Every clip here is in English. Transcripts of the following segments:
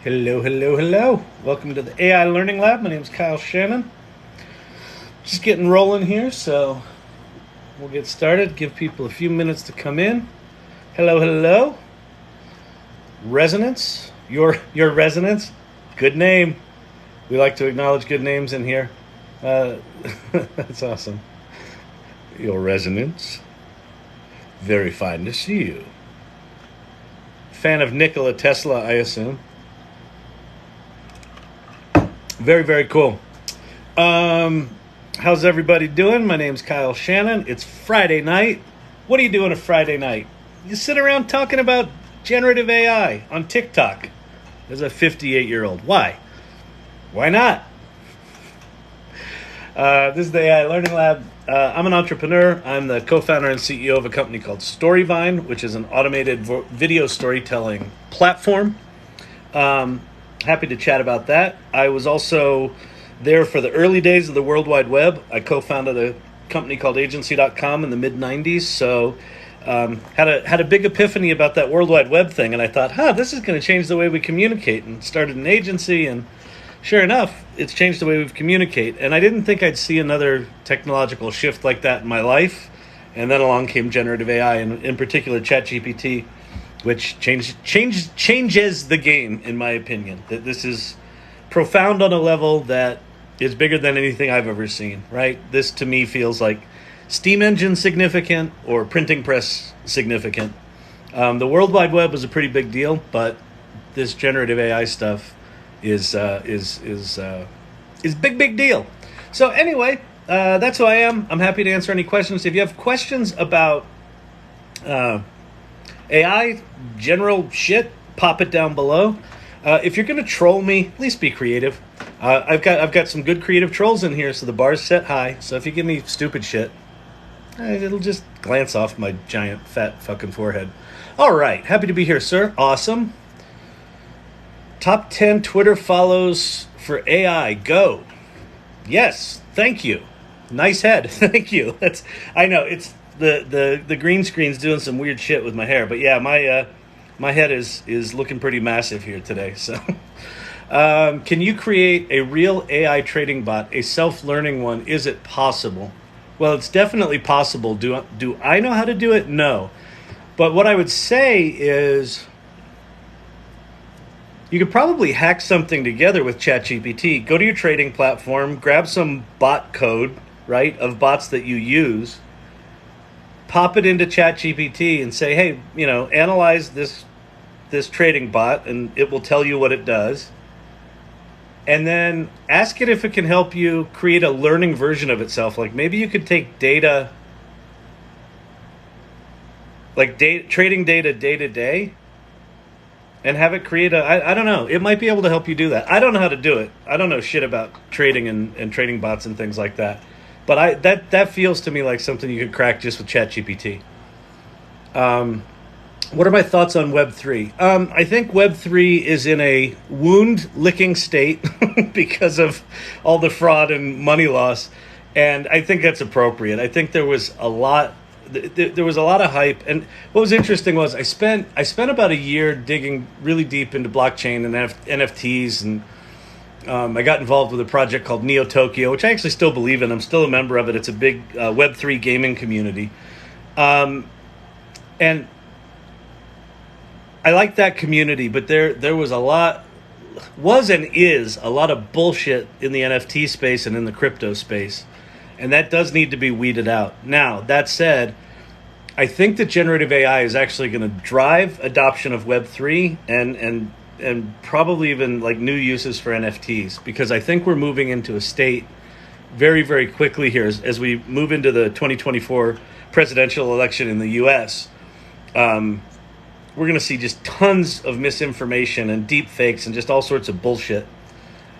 Hello, hello, hello. Welcome to the AI Learning Lab. My name is Kyle Shannon. Just getting rolling here, so we'll get started. Give people a few minutes to come in. Hello, hello. Resonance. Your resonance. Good name. We like to acknowledge good names in here. That's awesome. Your resonance. Very fine to see you. Fan of Nikola Tesla, I assume. Very, very cool. How's everybody doing? My name's Kyle Shannon. It's Friday night. What are you doing a Friday night? You sit around talking about generative AI on TikTok as a 58-year-old. Why? Why not? This is the AI Learning Lab. I'm an entrepreneur. I'm the co-founder and CEO of a company called Storyvine, which is an automated video storytelling platform. Happy to chat about that. I was also there for the early days of the World Wide Web. I co-founded a company called agency.com in the mid-90s. So had a big epiphany about that World Wide Web thing. And I thought, this is going to change the way we communicate. And started an agency. And sure enough, it's changed the way we communicate. And I didn't think I'd see another technological shift like that in my life. And then along came generative AI, and in particular ChatGPT, which changes the game, in my opinion. That this is profound on a level that is bigger than anything I've ever seen, right? This, to me, feels like steam engine significant or printing press significant. The World Wide Web was a pretty big deal, but this generative AI stuff is big deal. So anyway, that's who I am. I'm happy to answer any questions. If you have questions about AI, general shit, pop it down below. If you're gonna troll me, at least be creative. I've got some good creative trolls in here, so the bar's set high. So if you give me stupid shit, it'll just glance off my giant fat fucking forehead. All right, happy to be here, sir. Awesome. Top 10 Twitter follows for AI. Go. Yes, thank you. Nice head. Thank you. I know it's the green screen's doing some weird shit with my hair, but yeah, my head is looking pretty massive here today. So, can you create a real AI trading bot, a self-learning one? Is it possible? Well, it's definitely possible. Do I know how to do it? No, but what I would say is you could probably hack something together with ChatGPT. Go to your trading platform, grab some bot code, right, of bots that you use. Pop it into ChatGPT and say, hey, analyze this trading bot, and it will tell you what it does. And then ask it if it can help you create a learning version of itself. Like maybe you could take data, like trading data day to day, and have it create I don't know. It might be able to help you do that. I don't know how to do it. I don't know shit about trading and trading bots and things like that. But that feels to me like something you could crack just with ChatGPT. What are my thoughts on Web3? I think Web3 is in a wound-licking state because of all the fraud and money loss, and I think that's appropriate. I think there was a lot of hype, and what was interesting was I spent about a year digging really deep into blockchain and NFTs, and I got involved with a project called Neo Tokyo, which I actually still believe in. I'm still a member of it. It's a big Web3 gaming community. And I like that community, but there was and is a lot of bullshit in the NFT space and in the crypto space. And that does need to be weeded out. Now, that said, I think that generative AI is actually going to drive adoption of Web3 and probably even like new uses for NFTs, because I think we're moving into a state very, very quickly here as we move into the 2024 presidential election in the US. We're going to see just tons of misinformation and deep fakes and just all sorts of bullshit.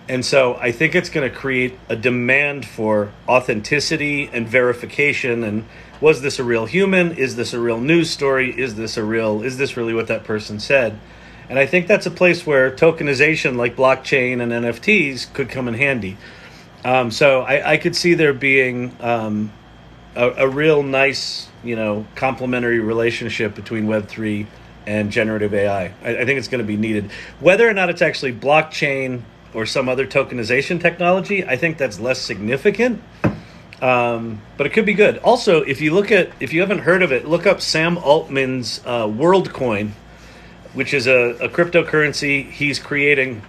And so I think it's going to create a demand for authenticity and verification. And was this a real human? Is this a real news story? Is this really what that person said? And I think that's a place where tokenization like blockchain and NFTs could come in handy. So I could see there being a real nice, complementary relationship between Web3 and generative AI. I think it's going to be needed. Whether or not it's actually blockchain or some other tokenization technology, I think that's less significant. But it could be good. Also, if you haven't heard of it, look up Sam Altman's Worldcoin, which is a cryptocurrency he's creating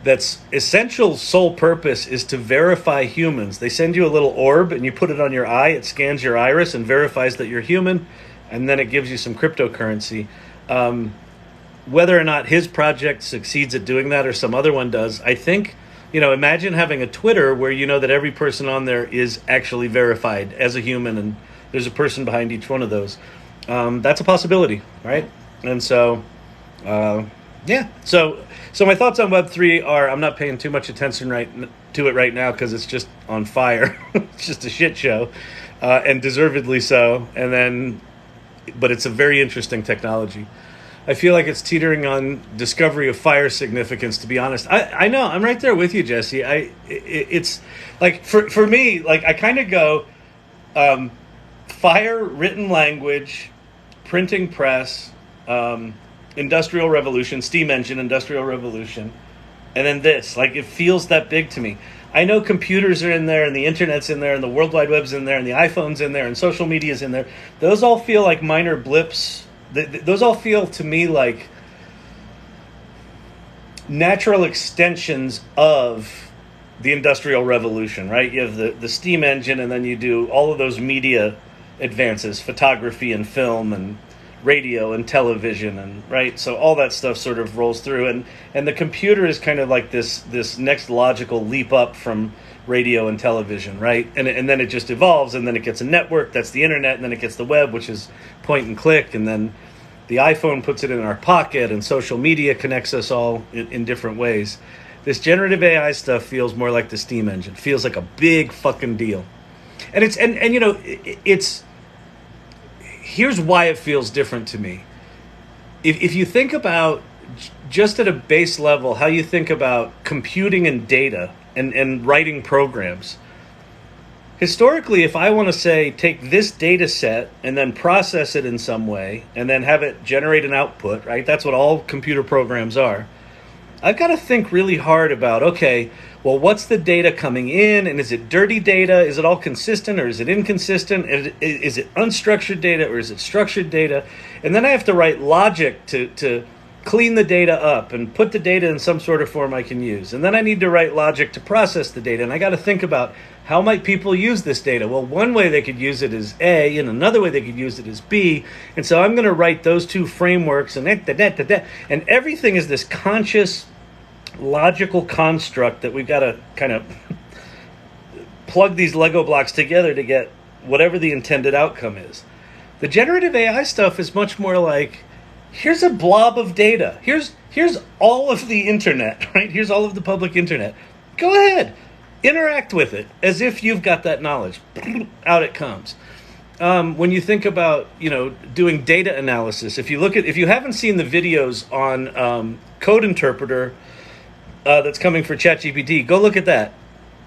that's essential sole purpose is to verify humans. They send you a little orb and you put it on your eye. It scans your iris and verifies that you're human, and then it gives you some cryptocurrency. Whether or not his project succeeds at doing that or some other one does, I think, imagine having a Twitter where you know that every person on there is actually verified as a human and there's a person behind each one of those. That's a possibility, right? And so, yeah. So my thoughts on Web3 are I'm not paying too much attention to it right now because it's just on fire. It's just a shit show, and deservedly so. But it's a very interesting technology. I feel like it's teetering on discovery of fire significance, to be honest. I know, I'm right there with you, Jesse. It's like, for me, like I kind of go fire, written language, printing press, industrial revolution, steam engine, industrial revolution, and then this. Like, it feels that big to me. I know computers are in there, and the internet's in there, and the World Wide Web's in there, and the iPhone's in there, and social media's in there. Those all feel like minor blips. Those all feel to me like natural extensions of the Industrial Revolution, right? You have the steam engine, and then you do all of those media advances, photography and film and radio and television, and right, so all that stuff sort of rolls through, and the computer is kind of like this next logical leap up from radio and television, right? And then it just evolves, and then it gets a network, that's the internet, and then it gets the web, which is point and click, and then the iPhone puts it in our pocket, and social media connects us all in different ways. This generative AI stuff feels more like the steam engine. Feels like a big fucking deal, and it's here's why it feels different to me. If you think about, just at a base level, how you think about computing and data and writing programs. Historically, if I want to say, take this data set and then process it in some way and then have it generate an output, right? That's what all computer programs are. I've got to think really hard about, okay, well, what's the data coming in, and is it dirty data? Is it all consistent, or is it inconsistent? Is it unstructured data, or is it structured data? And then I have to write logic to clean the data up and put the data in some sort of form I can use. And then I need to write logic to process the data, and I got to think about, how might people use this data? Well, one way they could use it is A, and another way they could use it is B. And so I'm going to write those two frameworks, and and everything is this conscious, logical construct that we've got to kind of plug these Lego blocks together to get whatever the intended outcome is. The generative AI stuff is much more like, here's a blob of data. Here's all of the internet, right? Here's all of the public internet. Go ahead, interact with it as if you've got that knowledge. Out it comes. When you think about, doing data analysis, if you haven't seen the videos on code interpreter that's coming for ChatGPT, go look at that.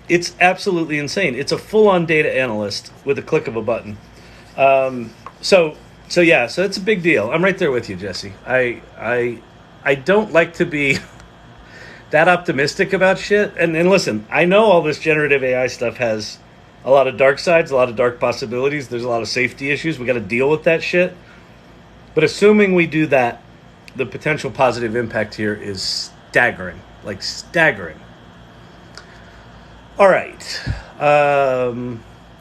It's absolutely insane. It's a full-on data analyst with a click of a button. So it's a big deal. I'm right there with you, Jesse. I don't like to be that optimistic about shit. And listen, I know all this generative AI stuff has a lot of dark sides, a lot of dark possibilities. There's a lot of safety issues. We got to deal with that shit. But assuming we do that, the potential positive impact here is staggering. Like staggering. All right.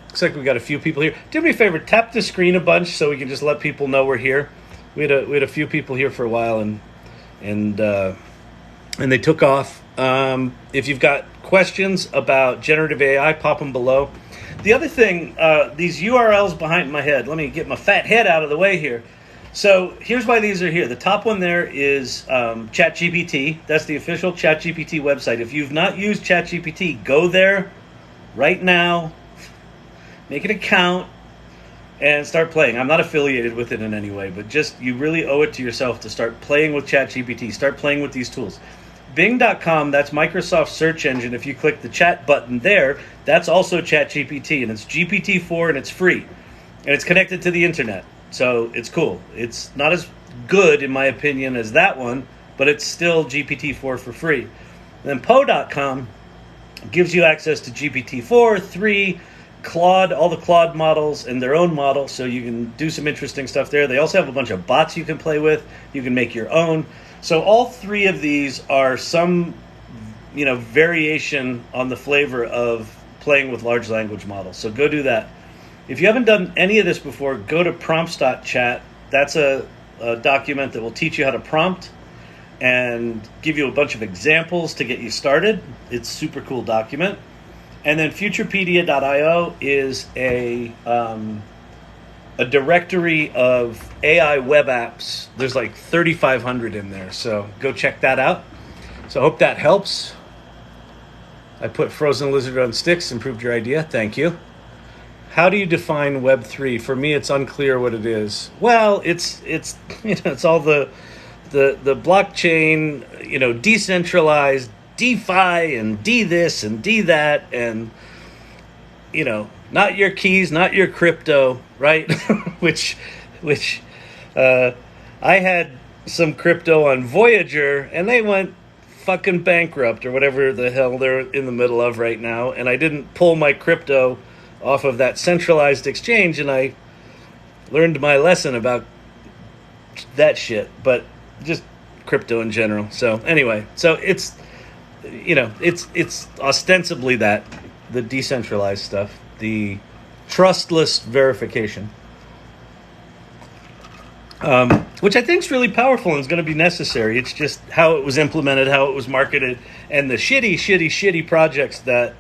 Looks like we got a few people here. Do me a favor, tap the screen a bunch so we can just let people know we're here. We had a few people here for a while, and they took off. If you've got questions about generative AI, pop them below. The other thing, these URLs behind my head. Let me get my fat head out of the way here. So here's why these are here. The top one there is ChatGPT. That's the official ChatGPT website. If you've not used ChatGPT, go there right now, make an account, and start playing. I'm not affiliated with it in any way, but just you really owe it to yourself to start playing with ChatGPT. Start playing with these tools. Bing.com, that's Microsoft's search engine. If you click the chat button there, that's also ChatGPT, and it's GPT-4, and it's free, and it's connected to the internet. So it's cool. It's not as good, in my opinion, as that one, but it's still GPT-4 for free. And then Poe.com gives you access to GPT-4, 3, Claude, all the Claude models, and their own model, so you can do some interesting stuff there. They also have a bunch of bots you can play with. You can make your own. So all three of these are some, variation on the flavor of playing with large language models. So go do that. If you haven't done any of this before, go to prompts.chat. That's a document that will teach you how to prompt and give you a bunch of examples to get you started. It's a super cool document. And then Futurepedia.io is a directory of AI web apps. There's like 3,500 in there, so go check that out. So I hope that helps. I put frozen lizard on sticks, improved your idea. Thank you. How do you define Web3? For me, it's unclear what it is. Well, it's it's all the blockchain, decentralized, DeFi and D this and D that, and not your keys, not your crypto, right? which I had some crypto on Voyager, and they went fucking bankrupt or whatever the hell they're in the middle of right now, and I didn't pull my crypto off of that centralized exchange, and I learned my lesson about that shit, but just crypto in general. So anyway, so it's ostensibly that, the decentralized stuff, the trustless verification, which I think is really powerful and is going to be necessary. It's just how it was implemented, how it was marketed, and the shitty projects that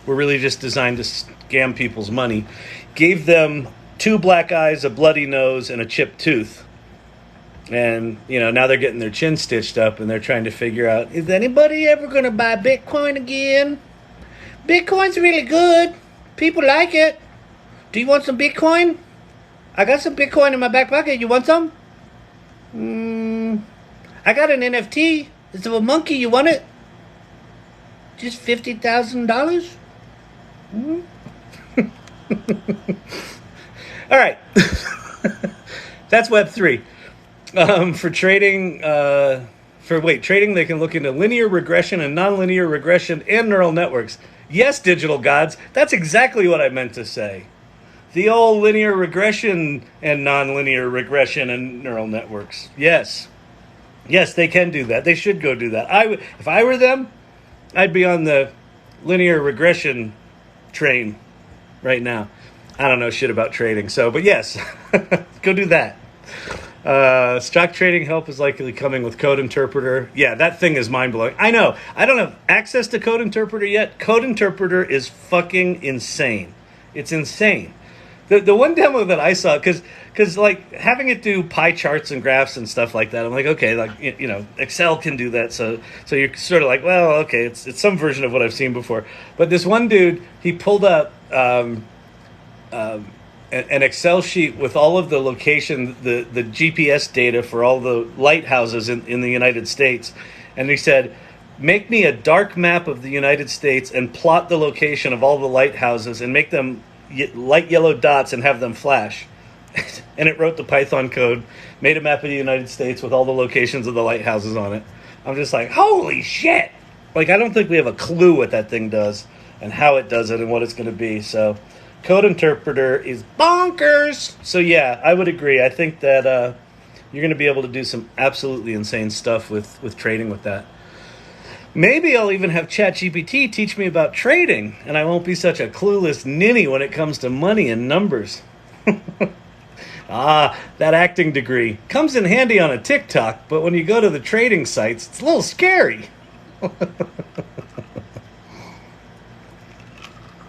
were really just designed to scam people's money gave them 2 black eyes, a bloody nose, and a chipped tooth. And, now they're getting their chin stitched up and they're trying to figure out, is anybody ever going to buy Bitcoin again? Bitcoin's really good. People like it. Do you want some Bitcoin? I got some Bitcoin in my back pocket. You want some? I got an NFT. It's of a monkey. You want it? Just $50,000? All right. That's Web3. For trading, trading, they can look into linear regression and nonlinear regression and neural networks. Yes, digital gods, that's exactly what I meant to say. The old linear regression and nonlinear regression and neural networks. Yes, they can do that. They should go do that. If I were them, I'd be on the linear regression train right now. I don't know shit about trading, but yes, go do that. Stock trading help is likely coming with Code Interpreter. Yeah, that thing is mind-blowing. I know. I don't have access to Code Interpreter yet. Code Interpreter is fucking insane. It's insane. The one demo that I saw, because like having it do pie charts and graphs and stuff like that, I'm like, okay, like Excel can do that. So you're sort of like, well, okay, it's some version of what I've seen before. But this one dude, he pulled up an Excel sheet with all of the location, the GPS data for all the lighthouses in the United States. And he said, make me a dark map of the United States and plot the location of all the lighthouses and make them light yellow dots and have them flash. And it wrote the Python code, made a map of the United States with all the locations of the lighthouses on it. I'm just like, holy shit! Like, I don't think we have a clue what that thing does and how it does it and what it's going to be. So Code Interpreter is bonkers. So yeah, I would agree. I think that you're going to be able to do some absolutely insane stuff with trading with that. Maybe I'll even have ChatGPT teach me about trading, and I won't be such a clueless ninny when it comes to money and numbers. That acting degree comes in handy on a TikTok, but when you go to the trading sites, it's a little scary.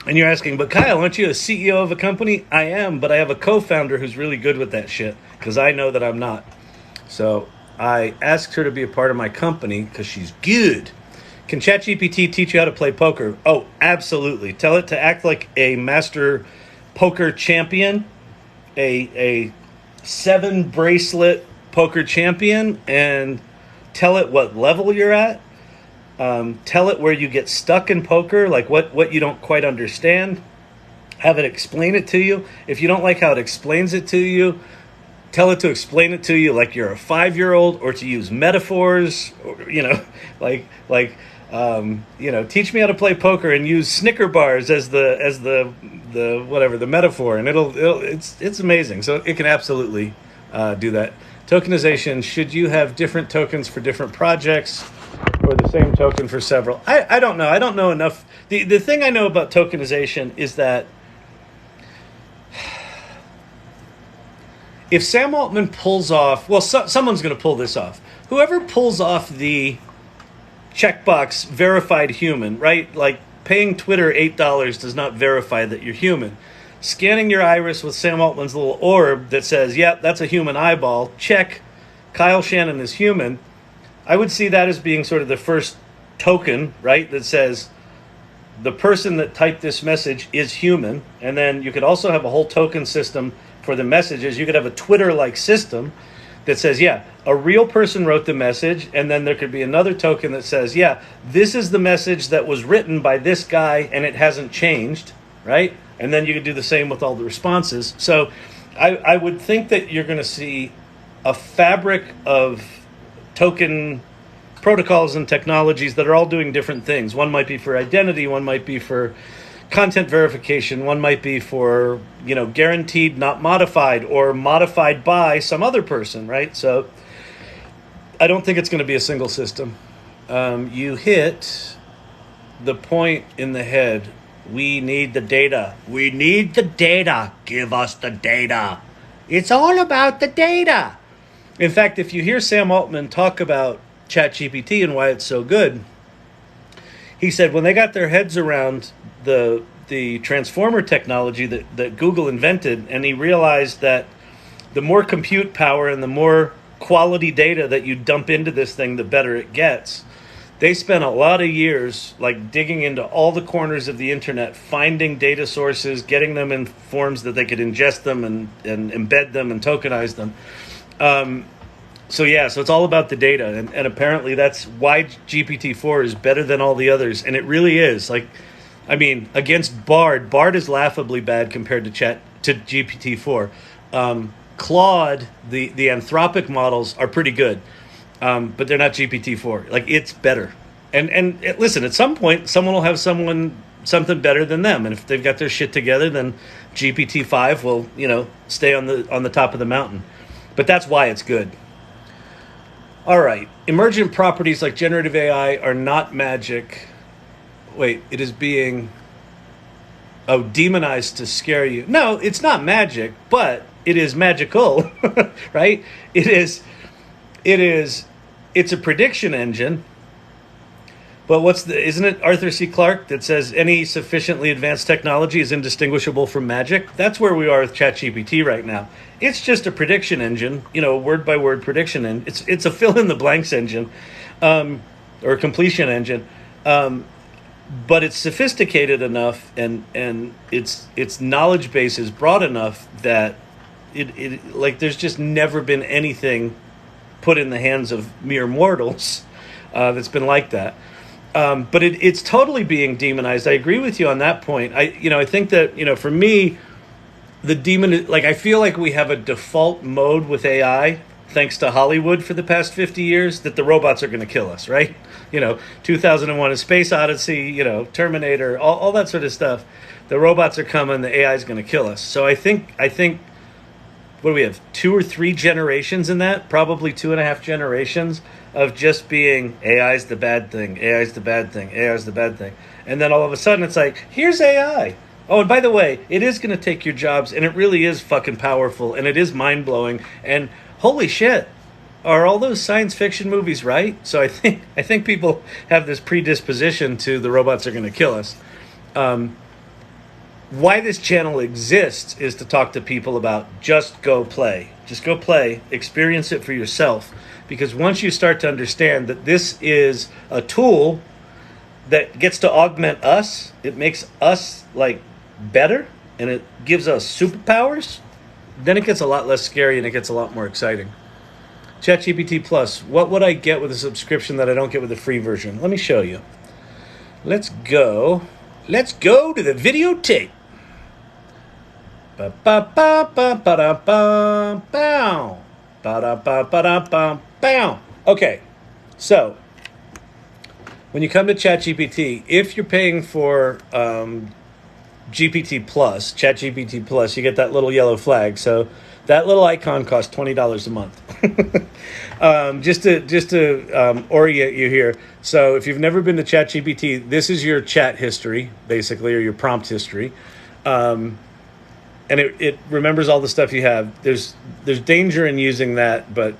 And you're asking, but Kyle, aren't you a CEO of a company? I am, but I have a co-founder who's really good with that shit, because I know that I'm not. So I asked her to be a part of my company because she's good. Can ChatGPT teach you how to play poker? Oh, absolutely. Tell it to act like a master poker champion, a 7-bracelet poker champion, and tell it what level you're at. Tell it where you get stuck in poker, like what you don't quite understand. Have it explain it to you. If you don't like how it explains it to you, tell it to explain it to you like you're a 5-year-old, or to use metaphors, or, teach me how to play poker and use Snicker bars as the whatever the metaphor, and it's amazing. So it can absolutely do that. Tokenization: should you have different tokens for different projects, or the same token for several? I don't know. I don't know enough. The thing I know about tokenization is that if Sam Altman pulls off, someone's going to pull this off. Whoever pulls off the checkbox verified human, right? Like paying Twitter $8 does not verify that you're human. Scanning your iris with Sam Altman's little orb that says, yep, that's a human eyeball, check, Kyle Shannon is human. I would see that as being sort of the first token, right? That says the person that typed this message is human. And then you could also have a whole token system for the messages. You could have a Twitter-like system that says, yeah, a real person wrote the message, and then there could be another token that says, yeah, this is the message that was written by this guy, and it hasn't changed, right? And then you could do the same with all the responses. So I would think that you're going to see a fabric of token protocols and technologies that are all doing different things. One might be for identity, one might be for content verification, one might be for, guaranteed not modified, or modified by some other person, right? So I don't think it's going to be a single system. You hit the point in the head. We need the data. We need the data. Give us the data. It's all about the data. In fact, if you hear Sam Altman talk about ChatGPT and why it's so good, he said when they got their heads around the transformer technology that Google invented, and he realized that the more compute power and the more quality data that you dump into this thing, the better it gets. They spent a lot of years like digging into all the corners of the internet, finding data sources, getting them in forms that they could ingest them and embed them and tokenize them. So it's all about the data, and apparently that's why GPT-4 is better than all the others, and it really is. Against Bard is laughably bad compared to GPT-4. Claude, the Anthropic models are pretty good, but they're not GPT-4. Like, it's better. And listen, at some point, someone will have something better than them, and if they've got their shit together, then GPT-5 will stay on the top of the mountain. But that's why it's good. All right, emergent properties like generative AI are not magic. Wait, it is being demonized to scare you. No, it's not magic, but it is magical, right? It's a prediction engine. But isn't it Arthur C. Clarke that says any sufficiently advanced technology is indistinguishable from magic? That's where we are with ChatGPT right now. It's just a prediction engine, word by word prediction, and it's a fill in the blanks engine, or a completion engine. But it's sophisticated enough, and its knowledge base is broad enough that it like there's just never been anything put in the hands of mere mortals that's been like that. But it's totally being demonized. I agree with you on that point. I think that, for me, I feel like we have a default mode with AI, thanks to Hollywood for the past 50 years, that the robots are going to kill us, right? 2001: A Space Odyssey, Terminator, all that sort of stuff. The robots are coming, the AI is going to kill us. So I think, what do we have, 2 or 3 generations in that? Probably 2.5 generations of just being AI's the bad thing, AI's the bad thing, AI's the bad thing. And then all of a sudden it's like, here's AI. Oh, and by the way, it is going to take your jobs, and it really is fucking powerful, and it is mind-blowing, and holy shit, are all those science fiction movies right? So I think people have this predisposition to the robots are going to kill us. Why this channel exists is to talk to people about just go play. Just go play, experience it for yourself. Because once you start to understand that this is a tool that gets to augment us, it makes us better, and it gives us superpowers, then it gets a lot less scary and it gets a lot more exciting. ChatGPT Plus, what would I get with a subscription that I don't get with the free version? Let me show you. Let's go to the videotape. Ba ba ba ba ba da ba bow. Ba da ba ba da ba bow. Okay, so when you come to ChatGPT, if you're paying for GPT Plus, ChatGPT Plus, you get that little yellow flag. So that little icon costs $20 a month. Just to orient you here. So if you've never been to ChatGPT, this is your chat history, basically, or your prompt history. And it remembers all the stuff you have. There's danger in using that, but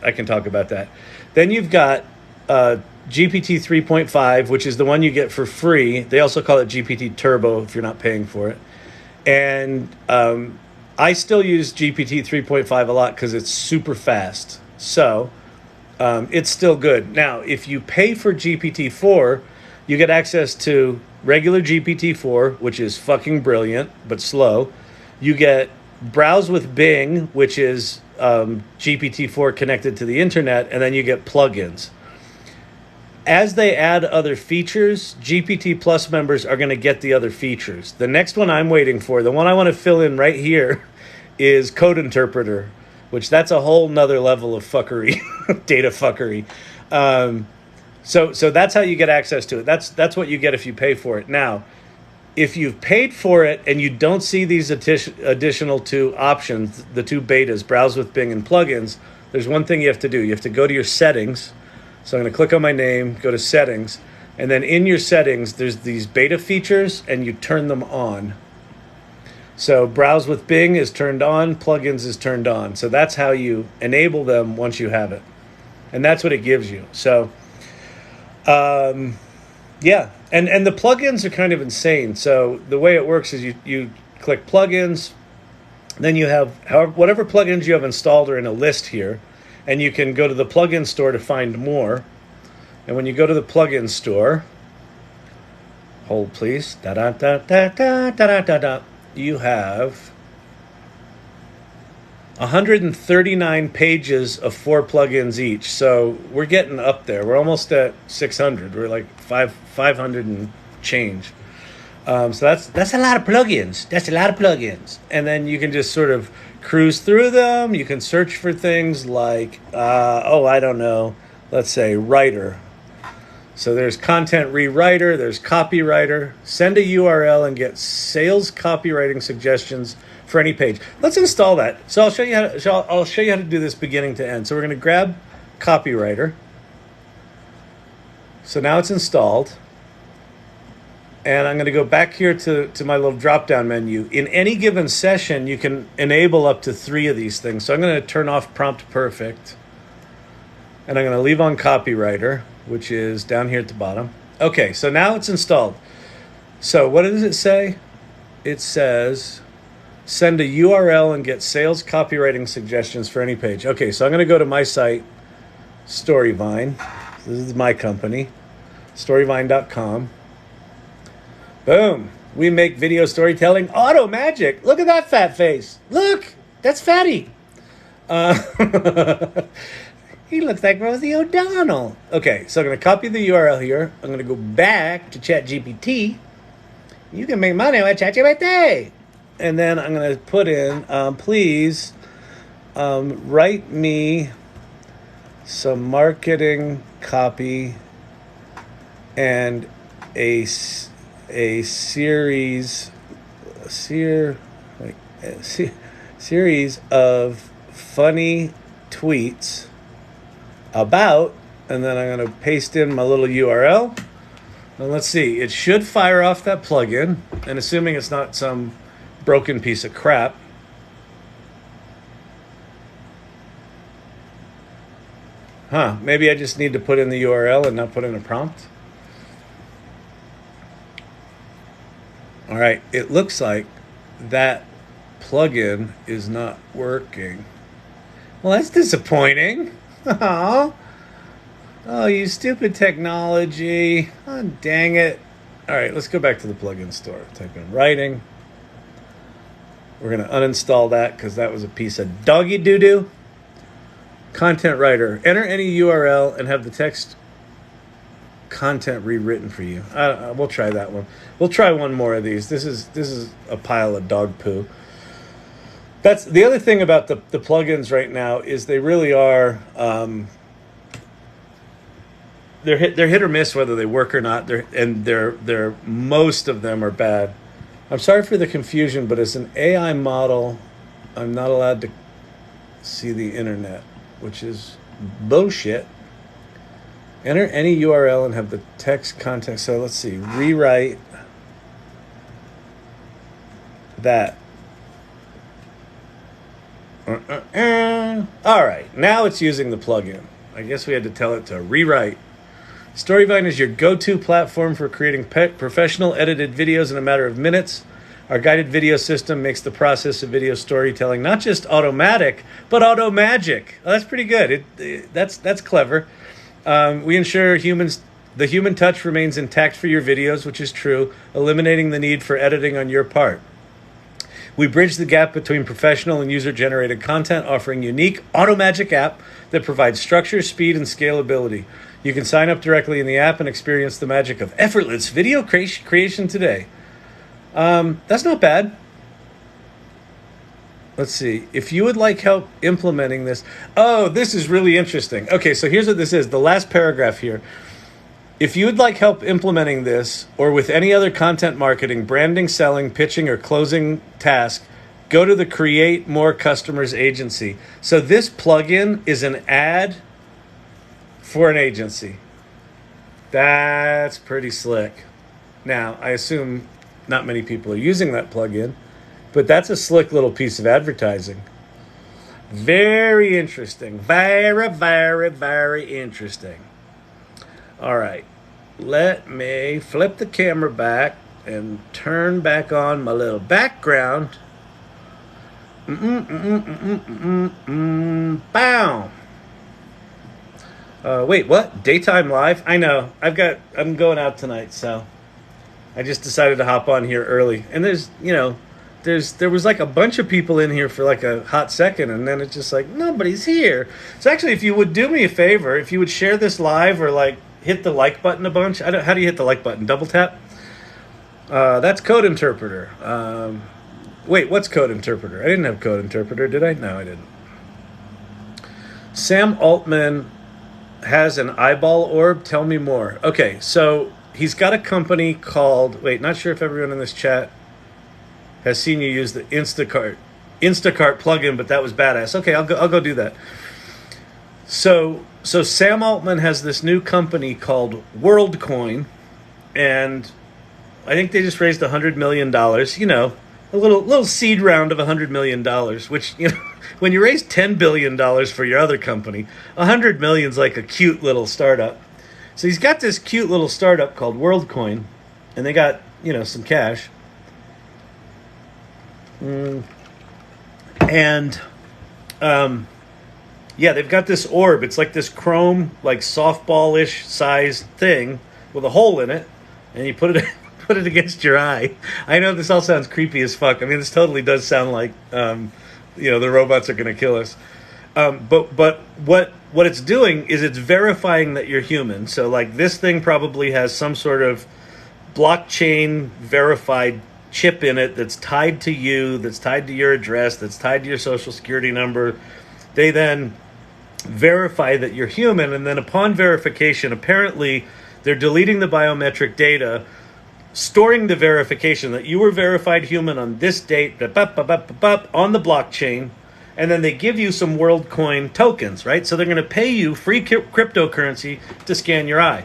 I can talk about that. Then you've got GPT 3.5, which is the one you get for free. They also call it GPT Turbo if you're not paying for it. And I still use GPT 3.5 a lot because it's super fast. So it's still good. Now, if you pay for GPT 4, you get access to regular GPT 4, which is fucking brilliant, but slow. You get Browse with Bing, which is GPT 4 connected to the internet, and then you get plugins. As they add other features, GPT Plus members are going to get the other features. The next one I'm waiting for, the one I want to fill in right here, is Code Interpreter, which that's a whole nother level of fuckery, data fuckery. So that's how you get access to it. That's what you get if you pay for it. Now, if you've paid for it and you don't see these additional two options, the two betas, Browse with Bing and plugins, there's one thing you have to do. You have to go to your settings. So I'm going to click on my name, go to settings, and then in your settings, there's these beta features, and you turn them on. So Browse with Bing is turned on, plugins is turned on. So that's how you enable them once you have it. And that's what it gives you. So, yeah. And the plugins are kind of insane. So the way it works is you click plugins, then you have whatever plugins you have installed are in a list here, and you can go to the plugin store to find more. And when you go to the plugin store, hold please, you have 139 pages of 4 plugins each. So we're getting up there. We're almost at 600. We're like 500 and change. So that's a lot of plugins. That's a lot of plugins. And then you can just sort of cruise through them. You can search for things like, I don't know, let's say writer. So there's content rewriter, there's copywriter. Send a URL and get sales copywriting suggestions for any page. Let's install that. So I'll show you how to do this beginning to end. So we're going to grab copywriter. So now it's installed. And I'm going to go back here to my little drop-down menu. In any given session, you can enable up to 3 of these things. So I'm going to turn off Prompt Perfect. And I'm going to leave on Copywriter, which is down here at the bottom. Okay, so now it's installed. So what does it say? It says, send a URL and get sales copywriting suggestions for any page. Okay, so I'm going to go to my site, Storyvine. This is my company, storyvine.com. Boom. We make video storytelling auto magic. Look at that fat face. Look, that's Fatty. He looks like Rosie O'Donnell. Okay, so I'm going to copy the URL here. I'm going to go back to ChatGPT. You can make money with ChatGPT. And then I'm going to put in, please write me some marketing copy and a series of funny tweets about, and then I'm going to paste in my little URL. And let's see, it should fire off that plugin, and assuming it's not some broken piece of crap. Maybe I just need to put in the URL and not put in a prompt. All right, it looks like that plugin is not working. Well, that's disappointing. Oh, you stupid technology. Oh, dang it. All right, let's go back to the plugin store. Type in writing. We're going to uninstall that because that was a piece of doggy doo-doo. Content writer. Enter any URL and have the text content rewritten for you. We'll try that one. We'll try one more of these. This is a pile of dog poo. That's the other thing about the plugins right now is they really are they're hit or miss whether they work or not. They're most of them are bad. I'm sorry for the confusion, but as an AI model, I'm not allowed to see the internet, which is bullshit. Enter any URL and have the text context. So let's see, rewrite that. All right, now it's using the plugin. I guess we had to tell it to rewrite. Storyvine is your go-to platform for creating professional edited videos in a matter of minutes. Our guided video system makes the process of video storytelling not just automatic, but automagic. Oh, that's pretty good. That's clever. We ensure the human touch remains intact for your videos, which is true, eliminating the need for editing on your part. We bridge the gap between professional and user-generated content, offering unique AutoMagic app that provides structure, speed, and scalability. You can sign up directly in the app and experience the magic of effortless video creation today. That's not bad. Let's see. If you would like help implementing this. Oh, this is really interesting. Okay, so here's what this is. The last paragraph here. If you would like help implementing this or with any other content marketing, branding, selling, pitching, or closing task, go to the Create More Customers agency. So this plugin is an ad for an agency. That's pretty slick. Now, I assume not many people are using that plugin, but that's a slick little piece of advertising. Very interesting. Very, very, very interesting. All right. Let me flip the camera back and turn back on my little background. Bow. Wait, what? Daytime live? I know. I'm going out tonight, so I just decided to hop on here early. And there was like a bunch of people in here for like a hot second, and then it's just like nobody's here. So actually, if you would do me a favor, if you would share this live or like hit the like button a bunch. How do you hit the like button? Double tap? That's Code Interpreter. Wait, what's Code Interpreter? I didn't have Code Interpreter, did I? No, I didn't. Sam Altman has an eyeball orb. Tell me more. Okay, so he's got a company called... Wait, not sure if everyone in this chat has seen you use the Instacart plugin, but that was badass. Okay, I'll go do that. So Sam Altman has this new company called Worldcoin, and I think they just raised $100 million. You know, a little seed round of $100 million, which, you know, when you raise $10 billion for your other company, $100 million is like a cute little startup. So he's got this cute little startup called Worldcoin, and they got, you know, some cash. Yeah, they've got this orb. It's like this chrome, like softball-ish sized thing with a hole in it, and you put it against your eye. I know this all sounds creepy as fuck. I mean, this totally does sound like, the robots are going to kill us. But what it's doing is it's verifying that you're human. So, like, this thing probably has some sort of blockchain verified chip in it that's tied to you, that's tied to your address, that's tied to your social security number. They then verify that you're human, and then upon verification, apparently they're deleting the biometric data, storing the verification that you were verified human on this date, on the blockchain, and then they give you some WorldCoin tokens, right? So they're going to pay you free cryptocurrency to scan your eye.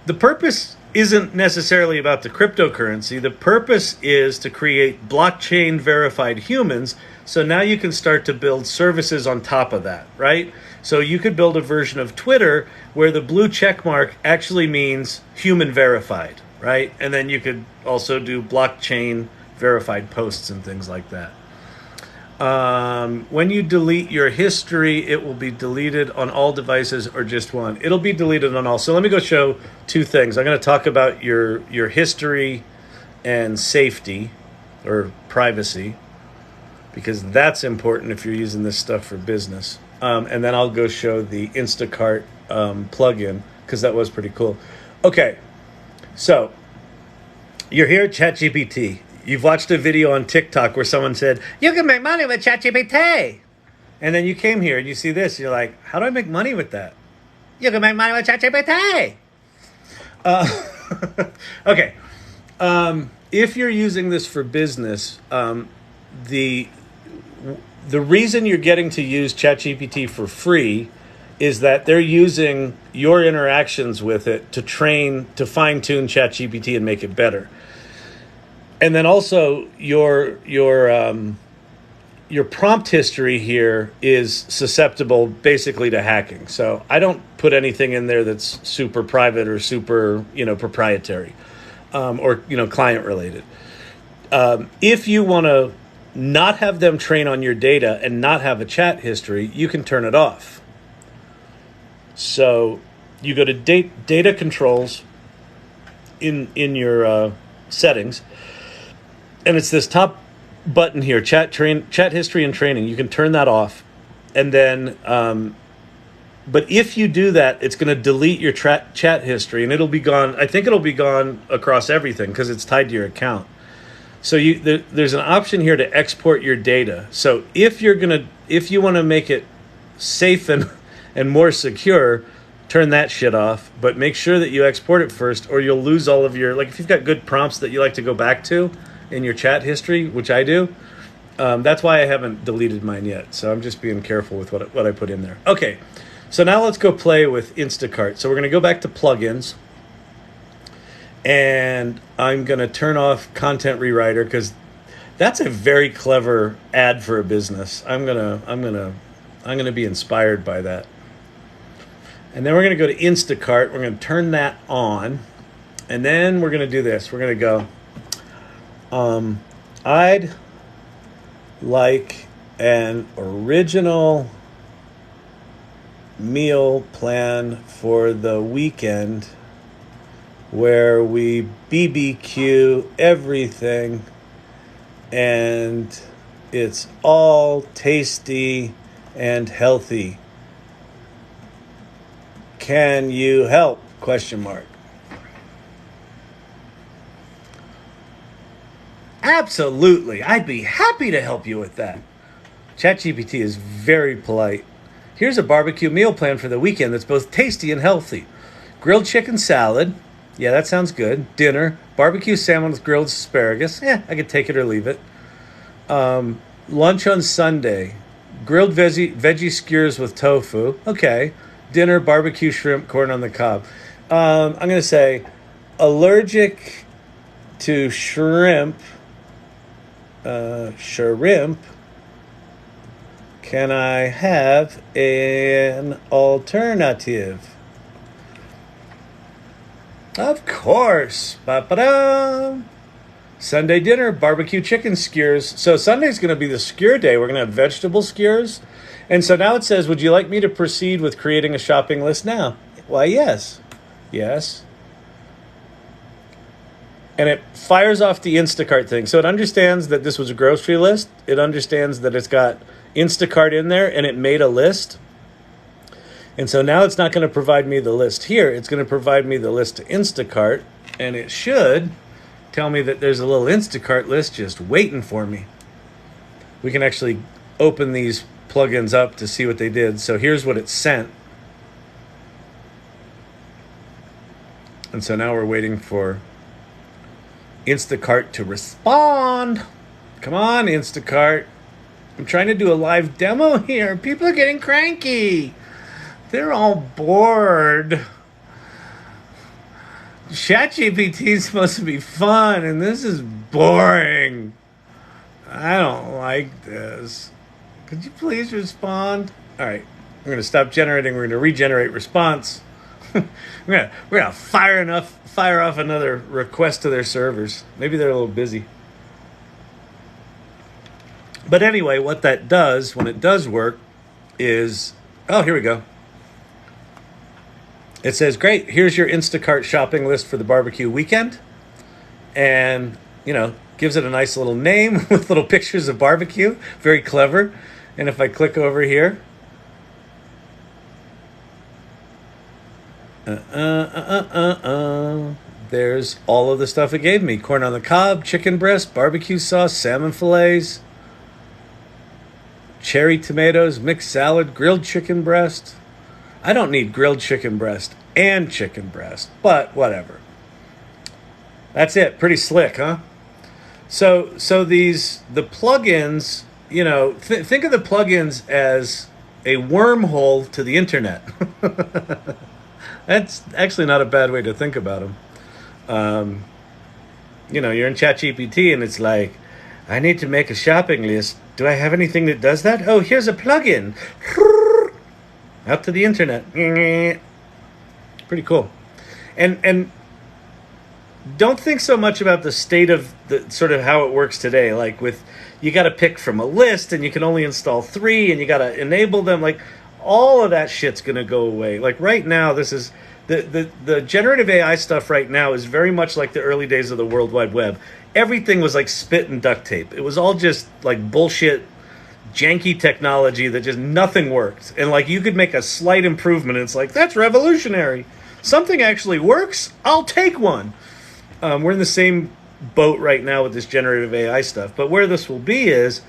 The purpose isn't necessarily about the cryptocurrency. The purpose is to create blockchain verified humans. So now you can start to build services on top of that, right? So you could build a version of Twitter where the blue check mark actually means human verified, right? And then you could also do blockchain verified posts and things like that. When you delete your history, it will be deleted on all devices or just one. It'll be deleted on all. So let me go show two things. I'm going to talk about your history and safety or privacy, because that's important if you're using this stuff for business. And then I'll go show the Instacart plugin, because that was pretty cool. Okay, so you're here at ChatGPT. You've watched a video on TikTok where someone said, you can make money with ChatGPT. And then you came here and you see this. You're like, how do I make money with that? You can make money with ChatGPT. Okay. If you're using this for business, the reason you're getting to use ChatGPT for free is that they're using your interactions with it to fine-tune ChatGPT and make it better. And then also your prompt history here is susceptible basically to hacking. So I don't put anything in there that's super private or super, proprietary, or client related. If you want to not have them train on your data and not have a chat history, you can turn it off. So you go to data controls in your settings, and it's this top button here, chat history and training. You can turn that off, and then but if you do that, it's going to delete your chat history, and it'll be gone. I think it'll be gone across everything because it's tied to your account. So there's an option here to export your data. So if you want to make it safe and more secure, turn that shit off. But make sure that you export it first, or you'll lose all of your, like if you've got good prompts that you like to go back to in your chat history, which I do. That's why I haven't deleted mine yet. So I'm just being careful with what I put in there. Okay, so now let's go play with Instacart. So we're going to go back to plugins. And I'm going to turn off Content Rewriter because that's a very clever ad for a business. I'm going to be inspired by that. And then we're going to go to Instacart. We're going to turn that on. And then we're going to do this. We're going to go, I'd like an original meal plan for the weekend where we BBQ everything and it's all tasty and healthy. Can you help? Question mark. Absolutely. I'd be happy to help you with that. ChatGPT is very polite. Here's a barbecue meal plan for the weekend that's both tasty and healthy. Grilled chicken salad. Yeah, that sounds good. Dinner, barbecue salmon with grilled asparagus. I could take it or leave it. Lunch on Sunday, grilled veggie skewers with tofu. Okay. Dinner, barbecue shrimp, corn on the cob. I'm going to say allergic to shrimp. Shrimp. Can I have an alternative? Of course. Ba-ba-da. Sunday dinner, barbecue chicken skewers. So Sunday's going to be the skewer day. We're going to have vegetable skewers. And so now it says, would you like me to proceed with creating a shopping list now? Why, yes. Yes. And it fires off the Instacart thing. So it understands that this was a grocery list. It understands that it's got Instacart in there, and it made a list. And so now it's not going to provide me the list here. It's going to provide me the list to Instacart, and it should tell me that there's a little Instacart list just waiting for me. We can actually open these plugins up to see what they did. So here's what it sent. And so now we're waiting for Instacart to respond. Come on, Instacart. I'm trying to do a live demo here. People are getting cranky. They're all bored. ChatGPT is supposed to be fun, and this is boring. I don't like this. Could you please respond? All right, we're going to stop generating. We're going to regenerate response. we're gonna fire off another request to their servers. Maybe they're a little busy. But anyway, what that does when it does work is, oh, here we go. It says, great, here's your Instacart shopping list for the barbecue weekend. And, gives it a nice little name with little pictures of barbecue. Very clever. And if I click over here, there's all of the stuff it gave me. Corn on the cob, chicken breast, barbecue sauce, salmon fillets, cherry tomatoes, mixed salad, grilled chicken breast. I don't need grilled chicken breast and chicken breast, but whatever. That's it. Pretty slick, huh? So the plugins, you know, think of the plugins as a wormhole to the internet. That's actually not a bad way to think about them. You know, you're in ChatGPT and it's like, I need to make a shopping list. Do I have anything that does that? Oh, here's a plugin. Out to the internet. Pretty cool. And don't think so much about the state of the sort of how it works today. Like with, you got to pick from a list and you can only install 3 and you got to enable them. Like all of that shit's going to go away. Like right now, this is the generative AI stuff right now is very much like the early days of the World Wide Web. Everything was like spit and duct tape. It was all just like bullshit, janky technology that just nothing worked. And like you could make a slight improvement and it's like, that's revolutionary. Something actually works. I'll take one. We're in the same boat right now with this generative AI stuff. But where this will be is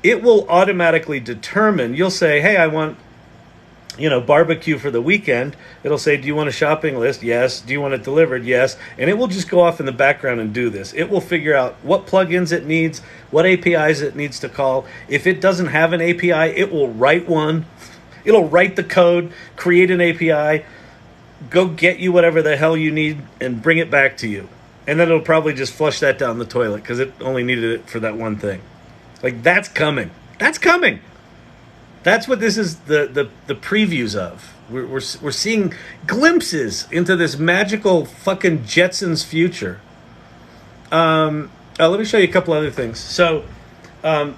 it will automatically determine, you'll say, hey, I want, you know, barbecue for the weekend. It'll say, do you want a shopping list? Yes. Do you want it delivered? Yes. And it will just go off in the background and do this. It will figure out what plugins it needs, what APIs it needs to call. If it doesn't have an API, it will write one. It'll write the code, create an API, go get you whatever the hell you need and bring it back to you. And then it'll probably just flush that down the toilet because it only needed it for that one thing. Like, that's coming. That's coming. That's what this is the previews of. We're seeing glimpses into this magical fucking Jetsons future. Let me show you a couple other things. So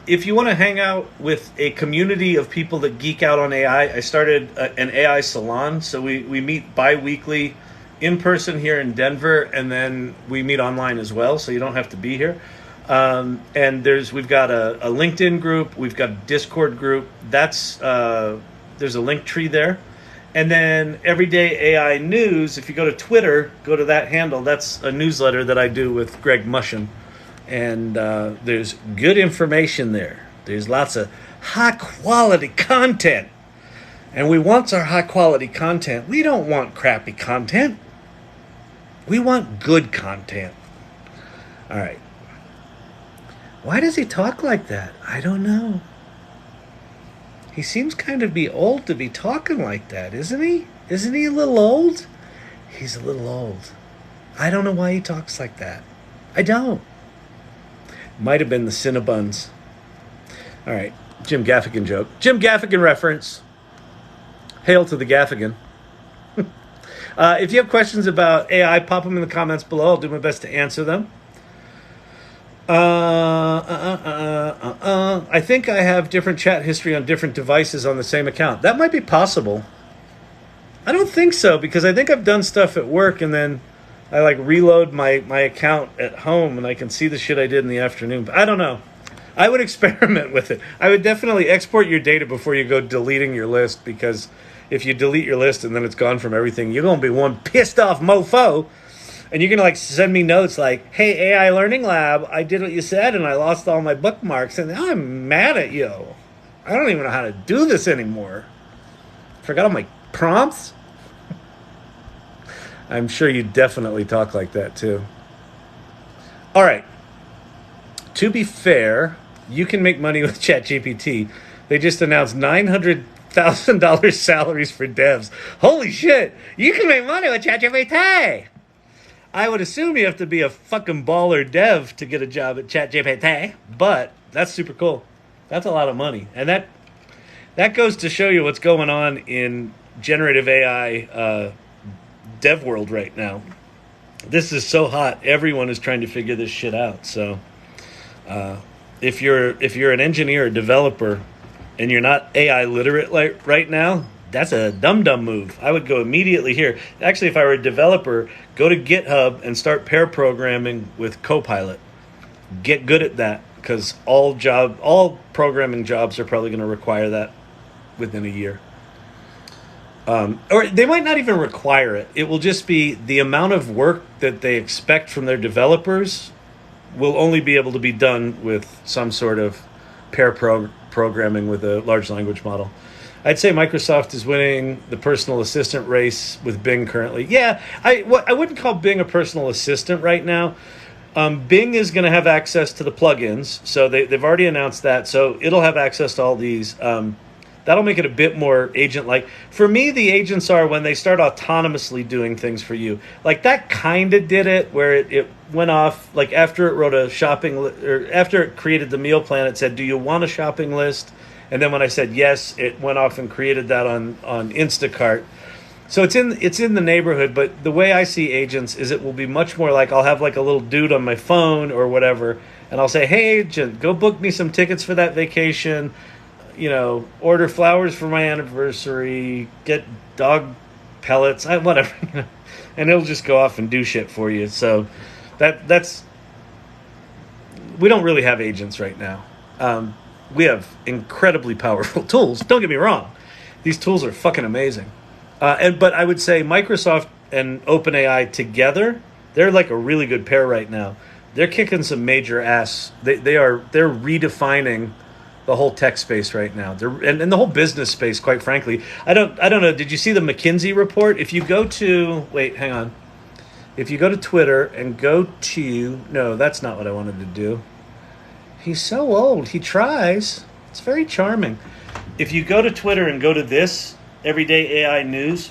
if you want to hang out with a community of people that geek out on AI, I started an AI salon. So we meet bi-weekly in person here in Denver, and then we meet online as well, so you don't have to be here. And we've got a LinkedIn group, we've got a Discord group. That's there's a link tree there. And then Everyday AI News, if you go to Twitter, go to that handle. That's a newsletter that I do with Greg Mushin. And there's good information there. There's lots of high-quality content. And we want our high-quality content. We don't want crappy content. We want good content. All right. Why does he talk like that? I don't know. He seems kind of be old to be talking like that, isn't he? Isn't he a little old? He's a little old. I don't know why he talks like that. I don't. Might have been the Cinnabons. All right, Jim Gaffigan joke. Jim Gaffigan reference. Hail to the Gaffigan. If you have questions about AI, pop them in the comments below. I'll do my best to answer them. I think I have different chat history on different devices on the same account. That might be possible. I don't think so, because I think I've done stuff at work and then I like reload my account at home and I can see the shit I did in the afternoon. But I don't know. I would experiment with it. I would definitely export your data before you go deleting your list, because if you delete your list and then it's gone from everything, you're going to be one pissed off mofo. And you're going to like send me notes like, hey, AI Learning Lab, I did what you said and I lost all my bookmarks and I'm mad at you. I don't even know how to do this anymore. Forgot all my prompts. I'm sure you definitely talk like that too. All right. To be fair, you can make money with ChatGPT. They just announced $900,000 salaries for devs. Holy shit. You can make money with ChatGPT. I would assume you have to be a fucking baller dev to get a job at ChatGPT, but that's super cool. That's a lot of money. And that goes to show you what's going on in generative AI dev world right now. This is so hot. Everyone is trying to figure this shit out. So if you're an engineer or developer and you're not AI literate right now, that's a dumb move. I would go immediately here. Actually, if I were a developer, go to GitHub and start pair programming with Copilot. Get good at that, because all programming jobs are probably going to require that within a year. Or they might not even require it. It will just be the amount of work that they expect from their developers will only be able to be done with some sort of programming with a large language model. I'd say Microsoft is winning the personal assistant race with Bing currently. Yeah, I wouldn't call Bing a personal assistant right now. Bing is going to have access to the plugins, so they've already announced that. So it'll have access to all these. That'll make it a bit more agent-like. For me, the agents are when they start autonomously doing things for you. Like that kind of did it, where it went off. Like after it wrote a or after it created the meal plan, it said, "Do you want a shopping list?" And then when I said yes, it went off and created that on Instacart. So it's in the neighborhood, but the way I see agents is it will be much more like I'll have like a little dude on my phone or whatever, and I'll say, "Hey agent, go book me some tickets for that vacation, order flowers for my anniversary, get dog pellets, whatever." And it'll just go off and do shit for you. So that's we don't really have agents right now. We have incredibly powerful tools. Don't get me wrong. These tools are fucking amazing. But I would say Microsoft and OpenAI together, they're like a really good pair right now. They're kicking some major ass. They're redefining the whole tech space right now. And the whole business space, quite frankly. I don't know. Did you see the McKinsey report? If you go to hang on. If you go to Twitter and go to no, that's not what I wanted to do. He's so old. He tries. It's very charming. If you go to Twitter and go to this Everyday AI News,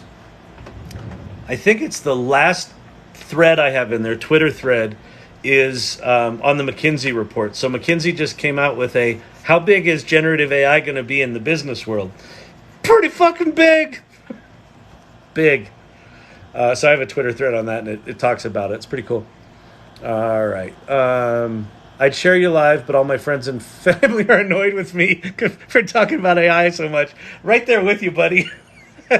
I think it's the last thread I have in there, Twitter thread, is on the McKinsey report. So McKinsey just came out with how big is generative AI going to be in the business world? Pretty fucking big. Big. So I have a Twitter thread on that, and it talks about it. It's pretty cool. All right. I'd share you live, but all my friends and family are annoyed with me for talking about AI so much. Right there with you, buddy. Yeah,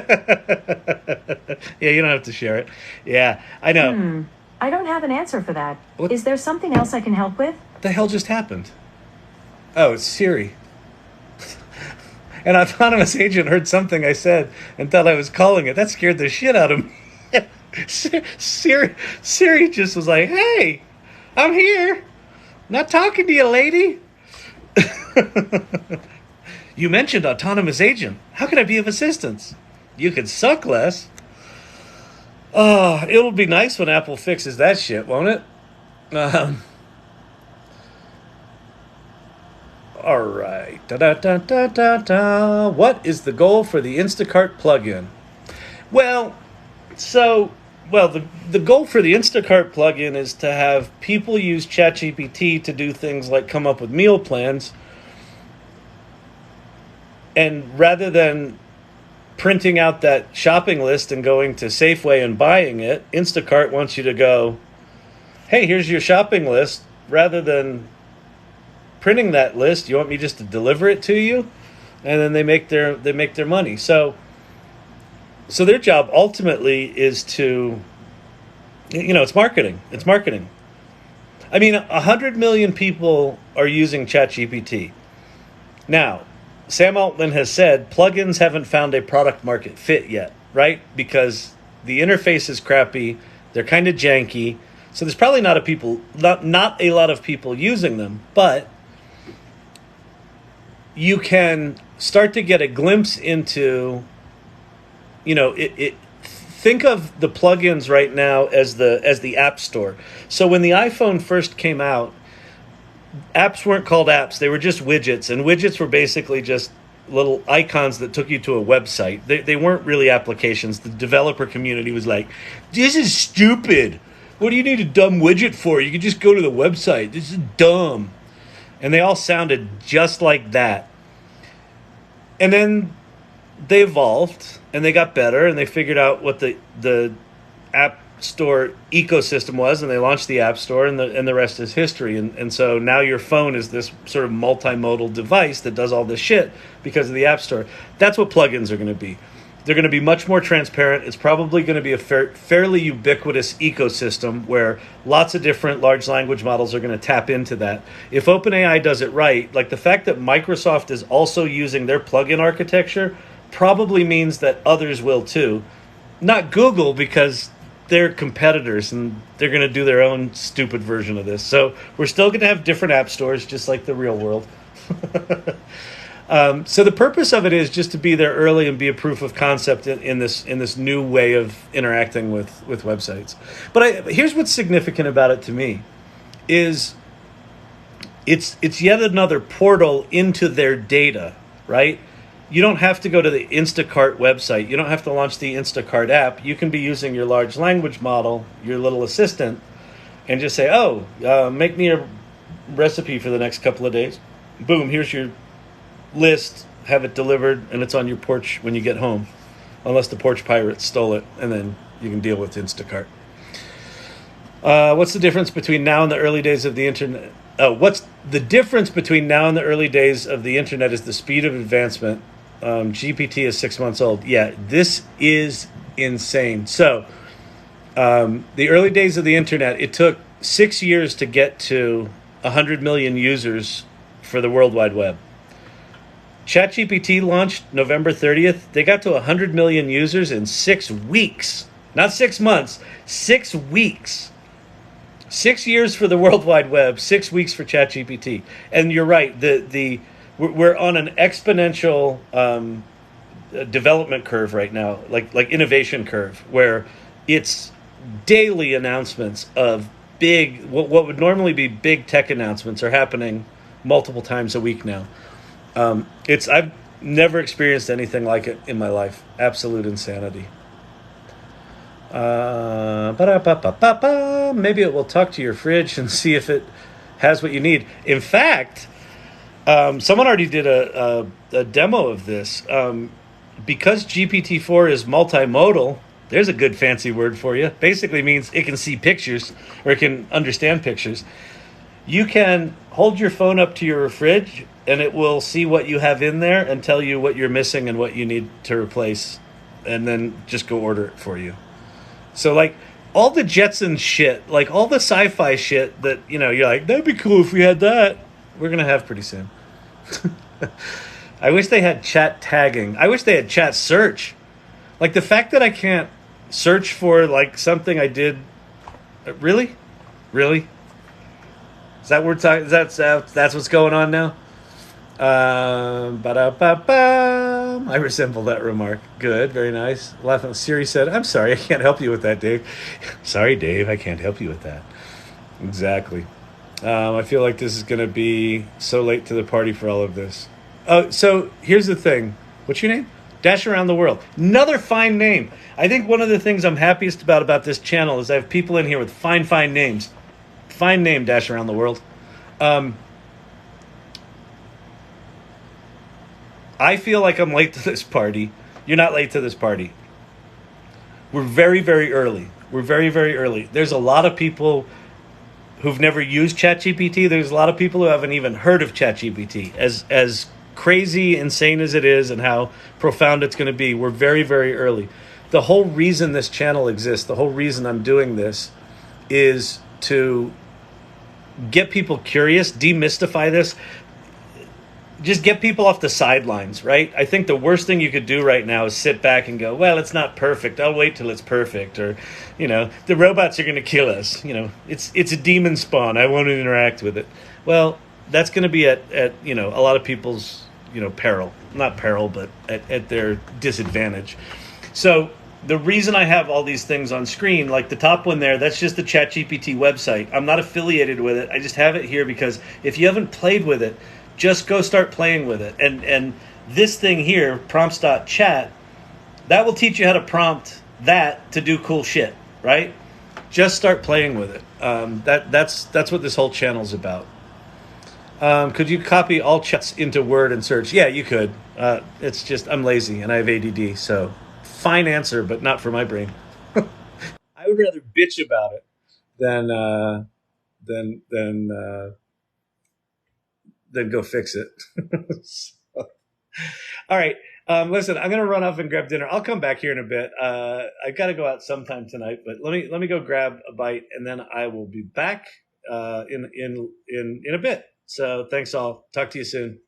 you don't have to share it. Yeah, I know. I don't have an answer for that. What? Is there something else I can help with? What the hell just happened? Oh, it's Siri. An autonomous agent heard something I said and thought I was calling it. That scared the shit out of me. Siri just was like, "Hey, I'm here. Not talking to you, lady." "You mentioned autonomous agent. How can I be of assistance?" "You could suck less." Oh, it'll be nice when Apple fixes that shit, won't it? All right. What is the goal for the Instacart plugin? The goal for the Instacart plugin is to have people use ChatGPT to do things like come up with meal plans. And rather than printing out that shopping list and going to Safeway and buying it, Instacart wants you to go, "Hey, here's your shopping list." Rather than printing that list, you want me just to deliver it to you? And then they make their money. So their job ultimately is to, it's marketing. It's marketing. I mean, 100 million people are using ChatGPT. Now, Sam Altman has said plugins haven't found a product market fit yet, right? Because the interface is crappy, they're kind of janky, so there's probably not a lot of people using them, but you can start to get a glimpse into, think of the plugins right now as the App Store. So when the iPhone first came out, apps weren't called apps. They were just widgets. And widgets were basically just little icons that took you to a website. They weren't really applications. The developer community was like, "This is stupid. What do you need a dumb widget for? You can just go to the website. This is dumb." And they all sounded just like that. And then they evolved and they got better and they figured out what the App Store ecosystem was, and they launched the App Store, and the rest is history. And so now your phone is this sort of multimodal device that does all this shit because of the App Store. That's what plugins are going to be. They're going to be much more transparent. It's probably going to be a fairly ubiquitous ecosystem where lots of different large language models are going to tap into that. If OpenAI does it right, like the fact that Microsoft is also using their plugin architecture probably means that others will too. Not Google, because they're competitors and they're going to do their own stupid version of this. So we're still going to have different app stores, just like the real world. So the purpose of it is just to be there early and be a proof of concept in this new way of interacting with websites. But here's what's significant about it to me is it's yet another portal into their data, right? You don't have to go to the Instacart website. You don't have to launch the Instacart app. You can be using your large language model, your little assistant, and just say, make me a recipe for the next couple of days. Boom, here's your list, have it delivered, and it's on your porch when you get home. Unless the porch pirates stole it, and then you can deal with Instacart. What's the difference between now and the early days of the internet? What's the difference between now and the early days of the internet is the speed of advancement. GPT is 6 months old. Yeah, this is insane. So, the early days of the internet, it took 6 years to get to 100 million users for the World Wide Web. ChatGPT launched November 30th. They got to 100 million users in 6 weeks. Not 6 months, 6 weeks. 6 years for the World Wide Web, 6 weeks for ChatGPT. And you're right, we're on an exponential development curve right now, like innovation curve, where it's daily announcements of big, what would normally be big tech announcements are happening multiple times a week now. I've never experienced anything like it in my life. Absolute insanity. Maybe it will talk to your fridge and see if it has what you need. In fact, someone already did a demo of this. Because GPT-4 is multimodal, there's a good fancy word for you. Basically means it can see pictures, or it can understand pictures. You can hold your phone up to your fridge, and it will see what you have in there and tell you what you're missing and what you need to replace, and then just go order it for you. So, like, all the Jetsons shit, like all the sci-fi shit that, you're like, that'd be cool if we had that, we're going to have pretty soon. I wish they had chat tagging. I wish they had chat search. Like, the fact that I can't search for, like, something I did... Really? Is that we're talking? That's what's going on now? I resemble that remark. Good, very nice. Laughing. Siri said, I'm sorry, I can't help you with that, Dave. Sorry, Dave, I can't help you with that. Exactly. I feel like this is going to be so late to the party for all of this. So here's the thing. What's your name? Dash Around the World. Another fine name. I think one of the things I'm happiest about this channel is I have people in here with fine names. Fine name, Dash Around the World. I feel like I'm late to this party. You're not late to this party. We're very, very early. We're very, very early. There's a lot of people who've never used ChatGPT. There's a lot of people who haven't even heard of ChatGPT. As crazy, insane as it is and how profound it's going to be, we're very, very early. The whole reason this channel exists, the whole reason I'm doing this, is to get people curious, demystify this, just get people off the sidelines, right? I think the worst thing you could do right now is sit back and go, well, it's not perfect. I'll wait till it's perfect. Or, the robots are going to kill us. It's a demon spawn. I won't interact with it. Well, that's going to be at a lot of people's, peril. Not peril, but at their disadvantage. So the reason I have all these things on screen, like the top one there, that's just the ChatGPT website. I'm not affiliated with it. I just have it here because if you haven't played with it, just go start playing with it. And this thing here, prompts.chat, that will teach you how to prompt that to do cool shit, right? Just start playing with it. That's what this whole channel's about. Could you copy all chats into Word and search? Yeah, you could. It's just, I'm lazy and I have ADD, so fine answer, but not for my brain. I would rather bitch about it than go fix it. So, all right. Listen, I'm gonna run off and grab dinner. I'll come back here in a bit. I gotta go out sometime tonight, but let me go grab a bite, and then I will be back in a bit. So thanks all. Talk to you soon.